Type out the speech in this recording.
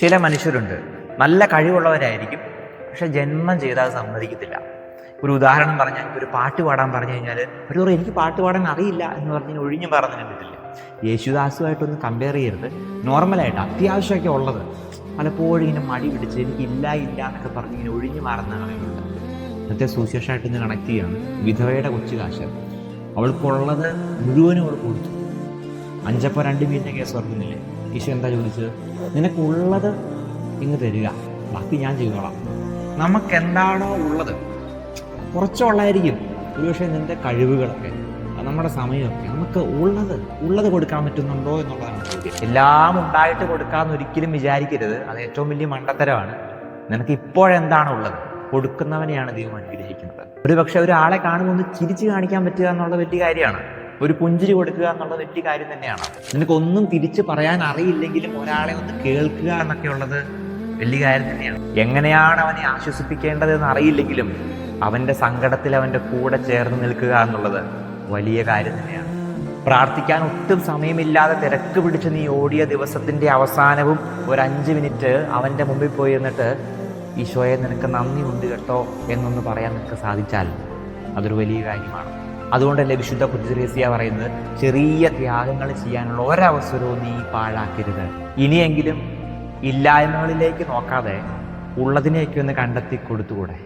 ചില മനുഷ്യരുണ്ട്, നല്ല കഴിവുള്ളവരായിരിക്കും, പക്ഷെ ജന്മം ചെയ്താൽ സമ്മതിക്കത്തില്ല. ഒരു ഉദാഹരണം പറഞ്ഞാൽ, ഒരു പാട്ട് പാടാൻ പറഞ്ഞു കഴിഞ്ഞാൽ ഒരു എനിക്ക് പാട്ട് പാടാൻ അറിയില്ല എന്ന് പറഞ്ഞ് ഒഴിഞ്ഞു പറഞ്ഞു കണ്ടിട്ടില്ല. യേശുദാസുമായിട്ടൊന്ന് കമ്പയർ ചെയ്യരുത്. നോർമലായിട്ട് അത്യാവശ്യമൊക്കെ ഉള്ളത് പലപ്പോഴും ഇങ്ങനെ മടി പിടിച്ച് എനിക്കില്ല ഇല്ല എന്നൊക്കെ പറഞ്ഞ് ഇങ്ങനെ ഒഴിഞ്ഞു മാറുന്ന ആളുകളുണ്ട്. ഇന്നത്തെ സുവിശേഷമായിട്ട് ഇന്ന് കണക്ട് ചെയ്യാണ്. വിധവയുടെ കൊച്ചു കാശ് അവൾക്കുള്ളത് മുഴുവനും അവൾ കൊടുത്തു. 5 മീനിൻ്റെ കേസ് ഓർക്കുന്നില്ലേ? ഈശോ എന്താ ചോദിച്ചത്? നിനക്കുള്ളത് ഇങ്ങ് തരിക, ബാക്കി ഞാൻ ചെയ്തോളാം. നമുക്ക് എന്താണോ ഉള്ളത്, കുറച്ചുള്ളായിരിക്കും ഒരുപക്ഷെ നിന്റെ കഴിവുകളൊക്കെ, നമ്മുടെ സമയമൊക്കെ, നമുക്ക് ഉള്ളത് കൊടുക്കാൻ പറ്റുന്നുണ്ടോ എന്നുള്ളതാണ് ചോദ്യം. എല്ലാം ഉണ്ടായിട്ട് കൊടുക്കാമെന്ന് ഒരിക്കലും വിചാരിക്കരുത്. അത് ഏറ്റവും വലിയ മണ്ടത്തരമാണ്. നിനക്ക് ഇപ്പോഴെന്താണോ ഉള്ളത് കൊടുക്കുന്നവനെയാണ് ദൈവം അനുഗ്രഹിക്കുന്നത്. ഒരു പക്ഷെ ഒരാളെ കാണുമ്പോൾ ഒന്ന് ചിരിച്ചു കാണിക്കാൻ പറ്റുക എന്നുള്ളത് വലിയ കാര്യമാണ്. ഒരു പുഞ്ചിരി കൊടുക്കുക എന്നുള്ളത് വലിയ കാര്യം തന്നെയാണ്. നിനക്കൊന്നും തിരിച്ച് പറയാൻ അറിയില്ലെങ്കിലും ഒരാളെ ഒന്ന് കേൾക്കുക എന്നൊക്കെ ഉള്ളത് വലിയ കാര്യം തന്നെയാണ്. എങ്ങനെയാണ് അവനെ ആശ്വസിപ്പിക്കേണ്ടതെന്ന് അറിയില്ലെങ്കിലും അവൻ്റെ സങ്കടത്തിൽ അവൻ്റെ കൂടെ ചേർന്ന് നിൽക്കുക എന്നുള്ളത് വലിയ കാര്യം തന്നെയാണ്. പ്രാർത്ഥിക്കാൻ ഒട്ടും സമയമില്ലാതെ തിരക്ക് പിടിച്ച് നീ ഓടിയ ദിവസത്തിൻ്റെ അവസാനവും ഒരു 5 മിനിറ്റ് അവൻ്റെ മുമ്പിൽ പോയി എന്നിട്ട് ഈശോയെ നിനക്ക് നന്ദി ഉണ്ട് കേട്ടോ എന്നൊന്ന് പറയാൻ നിനക്ക് സാധിച്ചാൽ അതൊരു വലിയ കാര്യമാണ്. അതുകൊണ്ടല്ലേ വിശുദ്ധ കുർബാന പറയുന്നത്, ചെറിയ ത്യാഗങ്ങൾ ചെയ്യാനുള്ള ഒരവസരവും നീ പാഴാക്കരുത്. ഇനിയെങ്കിലും ഇല്ലായ്മകളിലേക്ക് നോക്കാതെ ഉള്ളതിനെയൊക്കെ ഒന്ന് കണ്ടെത്തി കൊടുത്തുകൂടെ?